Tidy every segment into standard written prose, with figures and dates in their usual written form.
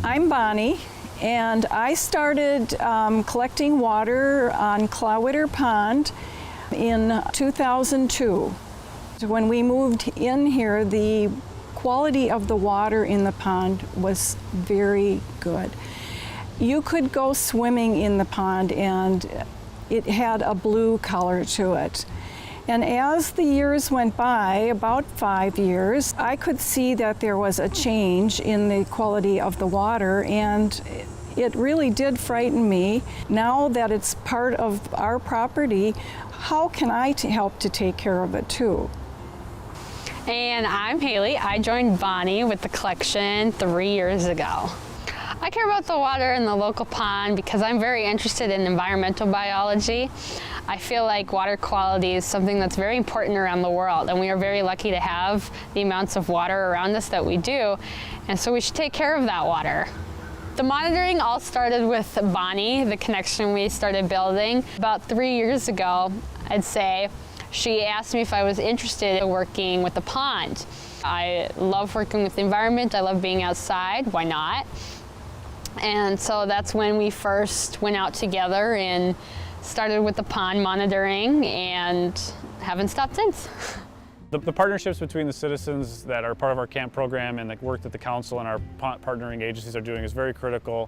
I'm Bonnie, and I started collecting water on Klawitter Pond in 2002. When we moved in here, the quality of the water in the pond was very good. You could go swimming in the pond and it had a blue color to it. And as the years went by, about 5 years, I could see that there was a change in the quality of the water, and it really did frighten me. Now that it's part of our property, how can I help to take care of it too? And I'm Haley. I joined Bonnie with the collection 3 years ago. I care about the water in the local pond because I'm very interested in environmental biology. I feel like water quality is something that's very important around the world, and we are very lucky to have the amounts of water around us that we do, and so we should take care of that water. The monitoring all started with Bonnie, the connection we started building. About 3 years ago, I'd say, she asked me if I was interested in working with the pond. I love working with the environment, I love being outside, why not? And so that's when we first went out together and started with the pond monitoring and haven't stopped since. The partnerships between the citizens that are part of our camp program and the work that the council and our partnering agencies are doing is very critical.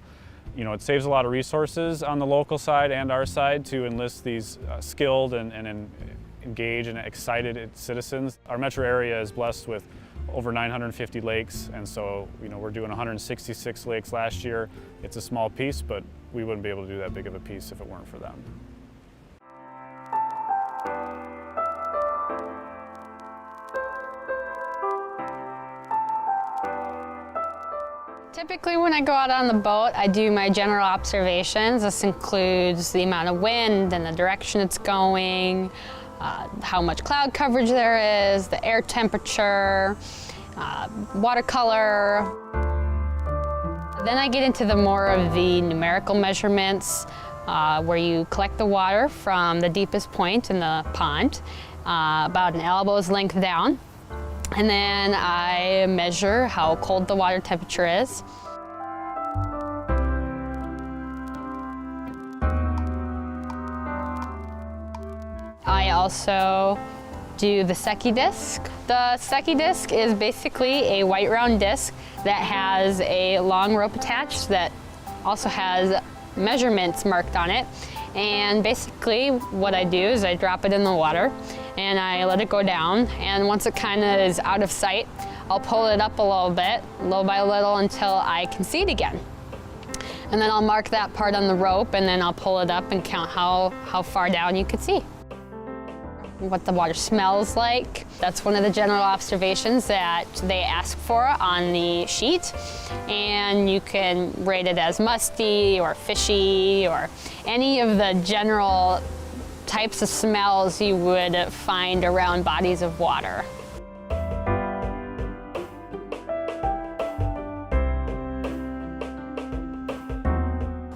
You know, it saves a lot of resources on the local side and our side to enlist these skilled and engaged and excited citizens. Our metro area is blessed with over 950 lakes, and so we're doing 166 lakes last year. It's a small piece, but we wouldn't be able to do that big of a piece if it weren't for them. Typically when I go out on the boat, I do my general observations. This includes the amount of wind and the direction it's going, how much cloud coverage there is, the air temperature, watercolor. Then I get into the more of the numerical measurements where you collect the water from the deepest point in the pond, about an elbow's length down. And then I measure how cold the water temperature is. I also do the Secchi disc. The Secchi disc is basically a white round disc that has a long rope attached that also has measurements marked on it. And basically what I do is I drop it in the water and I let it go down, and once it kind of is out of sight, I'll pull it up a little bit, little by little, until I can see it again. And then I'll mark that part on the rope, and then I'll pull it up and count how far down you could see. What the water smells like. That's one of the general observations that they ask for on the sheet. And you can rate it as musty or fishy or any of the general types of smells you would find around bodies of water.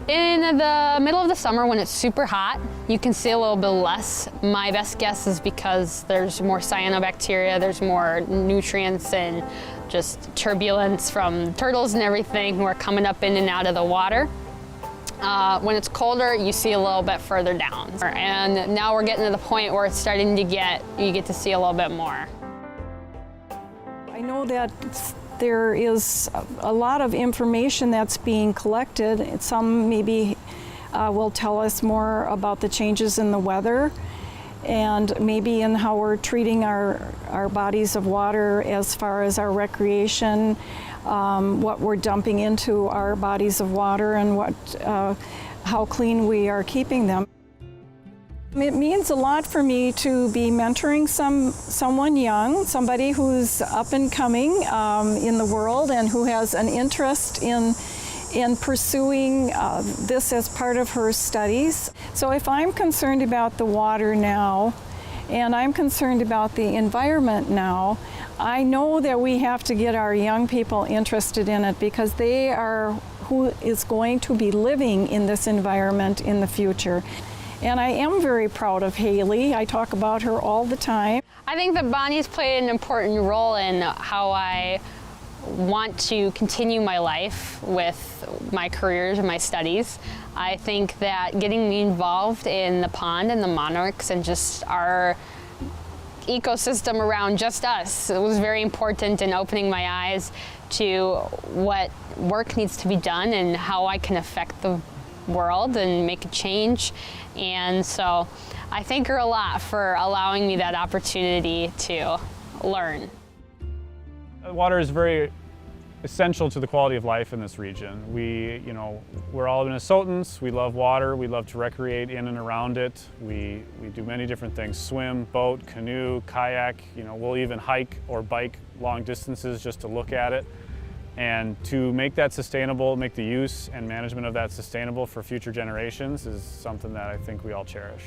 In the middle of the summer when it's super hot, you can see a little bit less. My best guess is because there's more cyanobacteria, there's more nutrients and just turbulence from turtles and everything who are coming up in and out of the water. When it's colder, you see a little bit further down. And now we're getting to the point where it's starting to you get to see a little bit more. I know that there is a lot of information that's being collected. Some maybe will tell us more about the changes in the weather and maybe in how we're treating our bodies of water as far as our recreation, what we're dumping into our bodies of water, and how clean we are keeping them. It means a lot for me to be mentoring someone young, somebody who's up and coming in the world and who has an interest in pursuing this as part of her studies. So if I'm concerned about the water now, and I'm concerned about the environment now, I know that we have to get our young people interested in it because they are who is going to be living in this environment in the future. And I am very proud of Haley. I talk about her all the time. I think that Bonnie's played an important role in how I want to continue my life with my careers and my studies. I think that getting me involved in the pond and the monarchs and just our ecosystem around just us, it was very important in opening my eyes to what work needs to be done and how I can affect the world and make a change. And so I thank her a lot for allowing me that opportunity to learn. Water is very essential to the quality of life in this region. We're all Minnesotans. We love water. We love to recreate in and around it. We do many different things: swim, boat, canoe, kayak. We'll even hike or bike long distances just to look at it. And to make that sustainable, make the use and management of that sustainable for future generations is something that I think we all cherish.